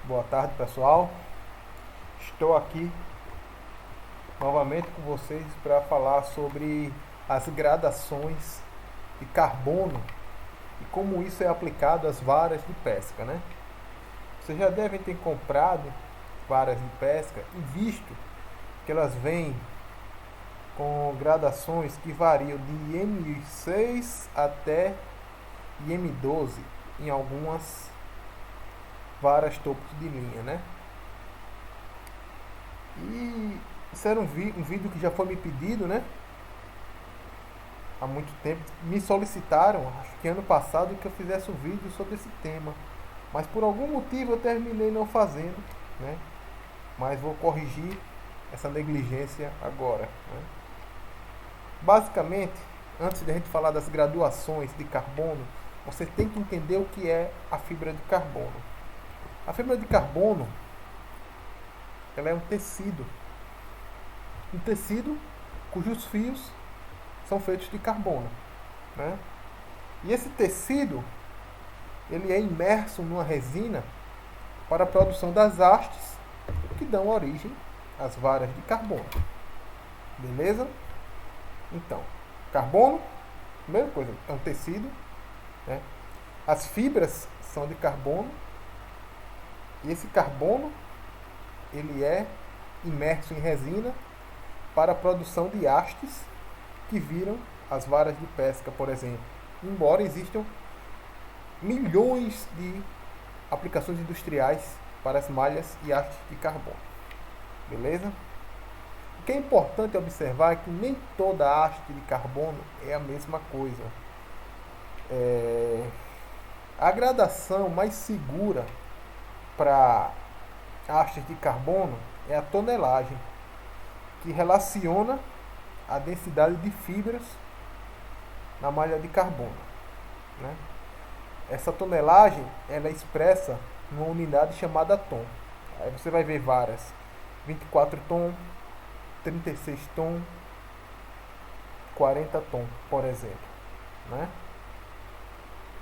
Boa tarde, pessoal. Estou aqui novamente com vocês para falar sobre as gradações de carbono e como isso é aplicado às varas de pesca, né? Vocês já devem ter comprado varas de pesca e visto que elas vêm com gradações que variam de M6 até M12 em algumas varas topos de linha, né? E isso era um vídeo que já foi me pedido, né? Há muito tempo. Me solicitaram, acho que ano passado, que eu fizesse um vídeo sobre esse tema. Mas por algum motivo eu terminei não fazendo, né? Mas vou corrigir essa negligência agora, né? Basicamente, antes de a gente falar das graduações de carbono, você tem que entender o que é a fibra de carbono. A fibra de carbono, ela é um tecido cujos fios são feitos de carbono, né? E esse tecido ele é imerso numa resina para a produção das hastes que dão origem às varas de carbono. Beleza? Então, carbono, primeira coisa, é um tecido, né? As fibras são de carbono e esse carbono ele é imerso em resina para a produção de hastes que viram as varas de pesca, por exemplo. Embora existam milhões de aplicações industriais para as malhas e hastes de carbono. Beleza? O que é importante observar é que nem toda haste de carbono é a mesma coisa. A gradação mais segura para hastes de carbono é a tonelagem, que relaciona a densidade de fibras na malha de carbono, né? Essa tonelagem ela é expressa numa unidade chamada tom. Aí você vai ver varas 24 tom, 36 tom, 40 tom, por exemplo, né?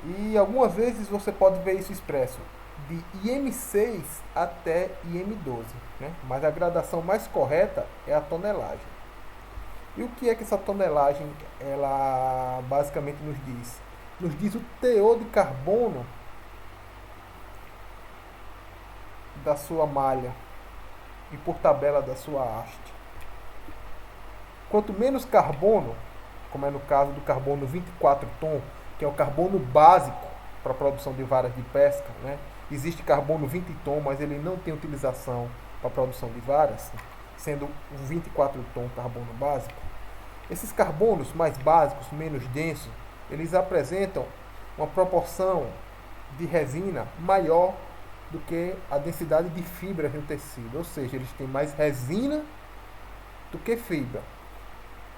E algumas vezes você pode ver isso expresso de IM6 até IM12, né? Mas a gradação mais correta é a tonelagem. E o que é que essa tonelagem ela basicamente nos diz? Nos diz o teor de carbono da sua malha e por tabela da sua haste. Quanto menos carbono, como é no caso do carbono 24 tom, que é o carbono básico para a produção de varas de pesca, né? Existe carbono 20 tom, mas ele não tem utilização para a produção de varas, sendo o 24 tom carbono básico. Esses carbonos mais básicos, menos densos, eles apresentam uma proporção de resina maior do que a densidade de fibras no tecido, ou seja, eles têm mais resina do que fibra.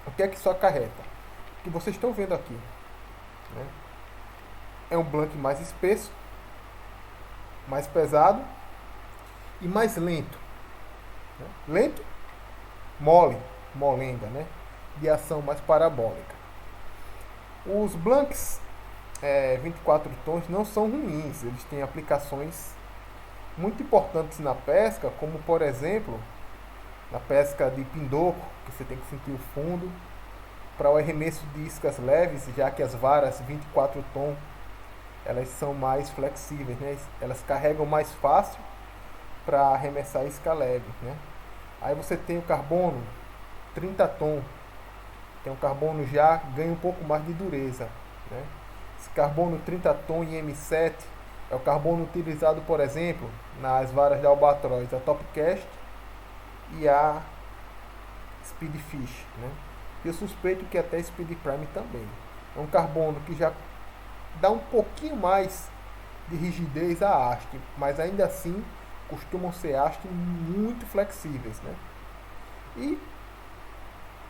O que é que isso acarreta? O que vocês estão vendo aqui, né? É um blank mais espesso, mais pesado e mais lento, né? Lento, mole, molenga, né? De ação mais parabólica. Os blanks 24 tons não são ruins, eles têm aplicações muito importantes na pesca, como por exemplo na pesca de pindoco, que você tem que sentir o fundo, para o arremesso de iscas leves, já que as varas 24 tom elas são mais flexíveis, né? Elas carregam mais fácil para arremessar isca leve, né? Aí você tem o carbono 30 tom, que é um carbono já ganha um pouco mais de dureza, né? Esse carbono 30 tom em M7 é o carbono utilizado, por exemplo, nas varas de albatroz, a Topcast e a Speedfish, né? Eu suspeito que até Speed Prime também. É um carbono que já dá um pouquinho mais de rigidez à haste, mas ainda assim costumam ser hastes muito flexíveis, né? E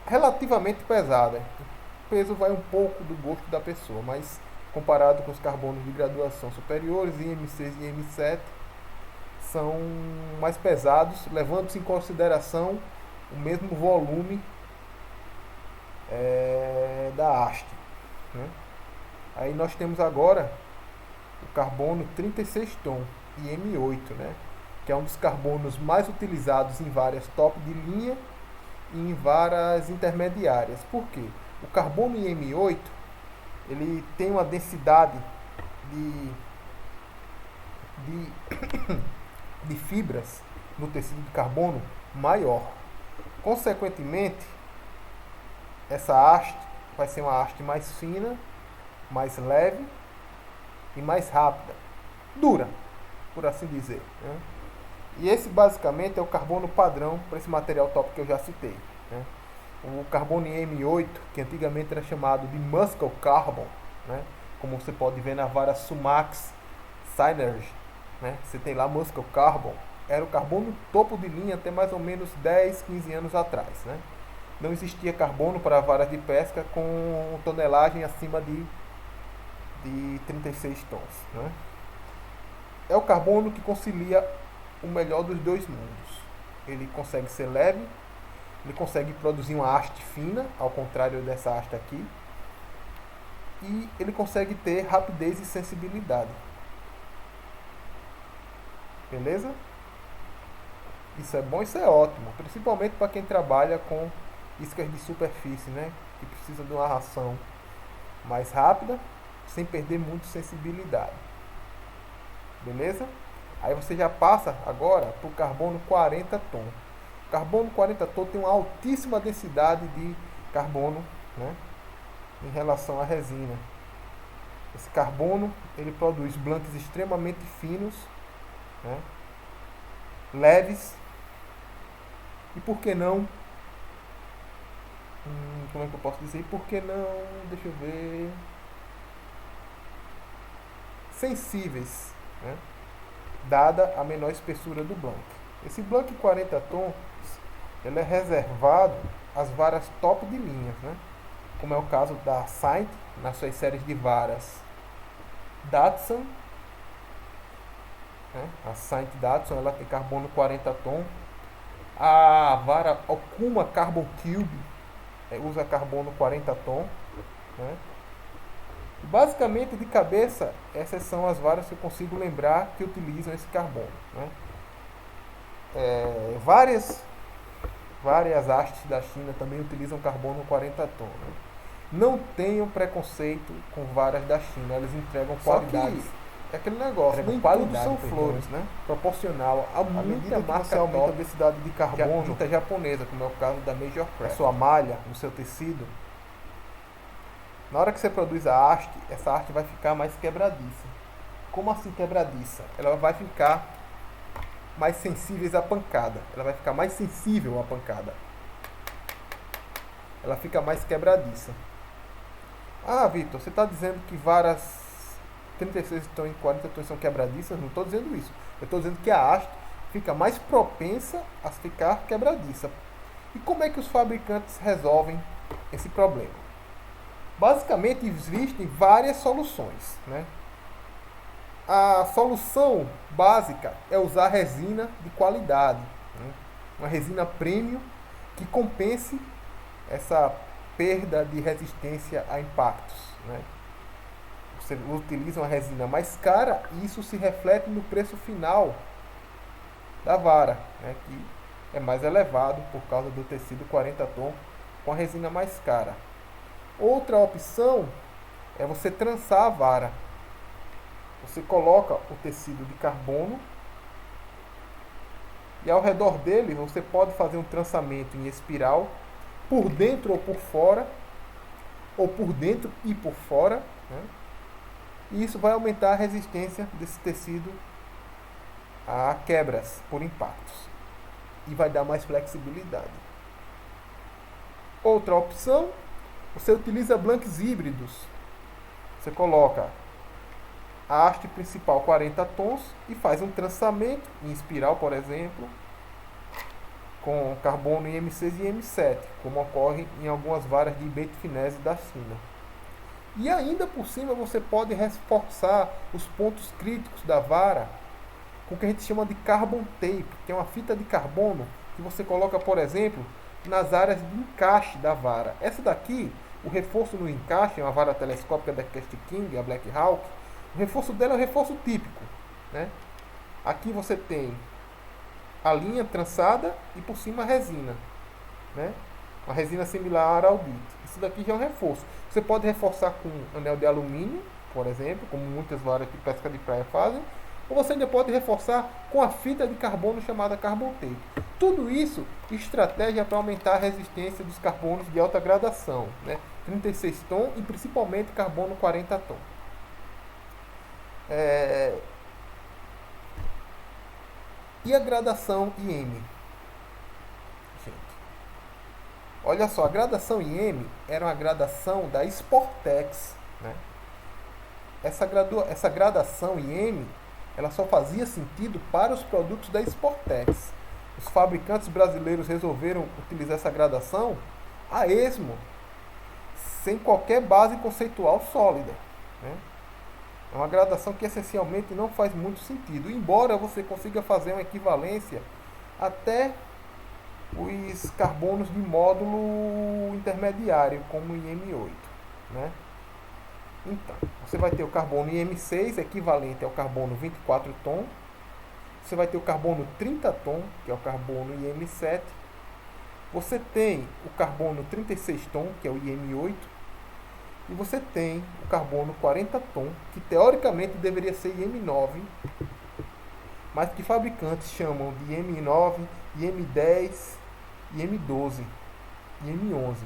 relativamente pesada. O peso vai um pouco do gosto da pessoa, mas comparado com os carbonos de graduação superiores, IM6 e IM7, são mais pesados, levando-se em consideração o mesmo volume da haste, né? Aí nós temos agora o carbono 36 tom e M8, né? que é um dos carbonos mais utilizados em várias top de linha e em várias intermediárias. Por quê? O carbono IM8 ele tem uma densidade de, de fibras no tecido de carbono maior. Consequentemente, essa haste vai ser uma haste mais fina, mais leve e mais rápida, dura, por assim dizer, né? E esse basicamente é o carbono padrão para esse material top que eu já citei, né? O carbono M8, que antigamente era chamado de Muscle Carbon, né? Como você pode ver na vara Sumax Synergy, né? Você tem lá Muscle Carbon, era o carbono topo de linha até mais ou menos 10, 15 anos atrás, né? Não existia carbono para varas de pesca com tonelagem acima de 36 tons, né? É o carbono que concilia o melhor dos dois mundos. Ele consegue ser leve, ele consegue produzir uma haste fina, ao contrário dessa haste aqui, e ele consegue ter rapidez e sensibilidade. Beleza? Isso é bom, isso é ótimo, principalmente para quem trabalha com iscas de superfície, né? Que precisa de uma ração mais rápida, sem perder muito sensibilidade. Beleza? Aí você já passa agora para o carbono 40 tom. O carbono 40 tom tem uma altíssima densidade de carbono, né, em relação à resina. Esse carbono ele produz blanks extremamente finos, né, leves e por que não, como é que eu posso dizer? Por que não, deixa eu ver, sensíveis, né, dada a menor espessura do blank. Esse blank 40 tons ele é reservado às varas top de linha, né, como é o caso da Saint nas suas séries de varas Datsun, né, a Saint Datsun ela tem carbono 40 tom. A vara Okuma Carbon Cube usa carbono 40 tom, né. Basicamente, de cabeça, essas são as varas que eu consigo lembrar que utilizam esse carbono, né. Várias hastes da China também utilizam carbono 40 tom, né. Não tenham preconceito com varas da China, elas entregam qualidades. É aquele negócio, nem tudo são flores, né? Proporcional a muita marca aumenta a densidade de carbono, a tinta japonesa, como é o caso da Major Craft. A sua malha, no seu tecido, na hora que você produz a haste, essa haste vai ficar mais quebradiça. Como assim quebradiça? Ela vai ficar mais sensível à pancada. Ela vai ficar mais sensível à pancada. Ela fica mais quebradiça. Ah, Vitor, você está dizendo que varas 36 tons e 40 tons são quebradiças? Não estou dizendo isso. Eu estou dizendo que a haste fica mais propensa a ficar quebradiça. E como é que os fabricantes resolvem esse problema? Basicamente, existem várias soluções, né? A solução básica é usar resina de qualidade, né? Uma resina premium que compense essa perda de resistência a impactos, né? Você utiliza uma resina mais cara e isso se reflete no preço final da vara, né? Que é mais elevado por causa do tecido 40 tom com a resina mais cara. Outra opção é você trançar a vara. Você coloca o tecido de carbono e ao redor dele você pode fazer um trançamento em espiral por dentro ou por fora, ou por dentro e por fora, né? E isso vai aumentar a resistência desse tecido a quebras por impactos e vai dar mais flexibilidade. Outra opção, você utiliza blanks híbridos. Você coloca a haste principal 40 tons e faz um trançamento em espiral, por exemplo, com carbono em M6 e M7, como ocorre em algumas varas de Betfinese da China. E ainda por cima você pode reforçar os pontos críticos da vara com o que a gente chama de carbon tape, que é uma fita de carbono que você coloca, por exemplo, nas áreas de encaixe da vara. Essa daqui, o reforço no encaixe, é uma vara telescópica da Cast King, a Black Hawk. O reforço dela é um reforço típico, né? Aqui você tem a linha trançada e por cima a resina, né? Uma resina similar à araldite. Isso daqui já é um reforço. Você pode reforçar com anel de alumínio, por exemplo, como muitas varas de pesca de praia fazem, ou você ainda pode reforçar com a fita de carbono chamada carbon tape. Tudo isso, estratégia para aumentar a resistência dos carbonos de alta gradação, né? 36 tom e principalmente carbono 40 tom. E a gradação IM? Gente, olha só, a gradação IM era uma gradação da Sportex, né? Essa gradação IM, ela só fazia sentido para os produtos da Sportex. Os fabricantes brasileiros resolveram utilizar essa gradação a esmo, sem qualquer base conceitual sólida, né? É uma gradação que essencialmente não faz muito sentido, embora você consiga fazer uma equivalência até os carbonos de módulo intermediário, como o IM8, né? Então, você vai ter o carbono IM6, equivalente ao carbono 24 tom. Você vai ter o carbono 30 tom, que é o carbono IM7. Você tem o carbono 36 tom, que é o IM8. E você tem o carbono 40 tom, que teoricamente deveria ser IM9, mas que fabricantes chamam de IM9, IM10, IM12, IM11,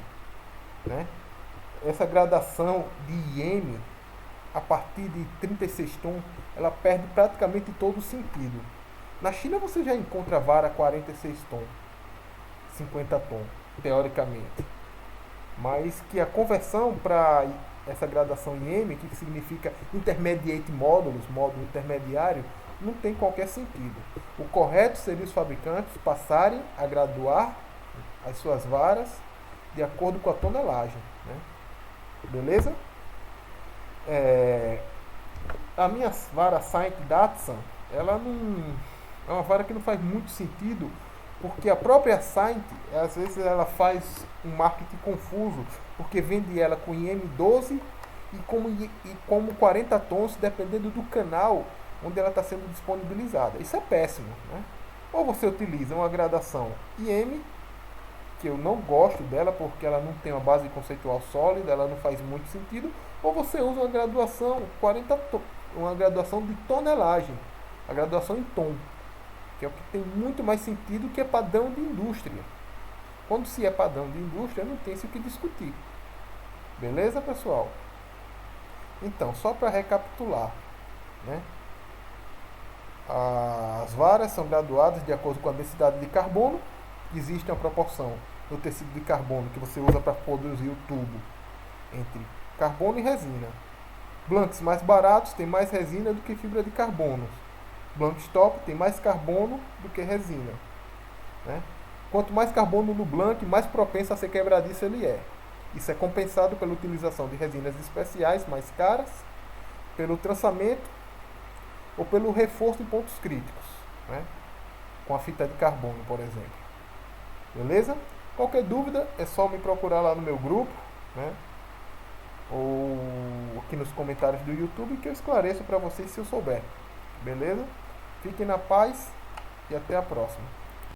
né? Essa gradação de IM, a partir de 36 tom, ela perde praticamente todo o sentido. Na China você já encontra vara 46 tom, 50 tom, teoricamente. Mas que a conversão para essa gradação IM, que significa Intermediate Modules, módulo intermediário, não tem qualquer sentido. O correto seria os fabricantes passarem a graduar as suas varas de acordo com a tonelagem, né? Beleza? A minha vara Saint Datsun, ela não é uma vara que não faz muito sentido, porque a própria Saint, às vezes ela faz um marketing confuso, porque vende ela com IM12 e como 40 tons, dependendo do canal onde ela está sendo disponibilizada. Isso é péssimo, né? Ou você utiliza uma gradação IM, que eu não gosto dela porque ela não tem uma base conceitual sólida, ela não faz muito sentido, ou você usa uma graduação 40 tom, uma graduação de tonelagem, a graduação em tom, que é o que tem muito mais sentido, que é padrão de indústria. Quando se é padrão de indústria, não tem-se o que discutir. Beleza, pessoal? Então, só para recapitular, né? As varas são graduadas de acordo com a densidade de carbono. Existe uma proporção no tecido de carbono que você usa para produzir o tubo entre carbono e resina. Blanks mais baratos têm mais resina do que fibra de carbono. Blank top tem mais carbono do que resina, né? Quanto mais carbono no blank, mais propenso a ser quebradiço ele é. Isso é compensado pela utilização de resinas especiais mais caras, pelo trançamento ou pelo reforço em pontos críticos, né? Com a fita de carbono, por exemplo. Beleza? Qualquer dúvida é só me procurar lá no meu grupo, né? Ou aqui nos comentários do YouTube, que eu esclareço para vocês se eu souber. Beleza? Fiquem na paz e até a próxima.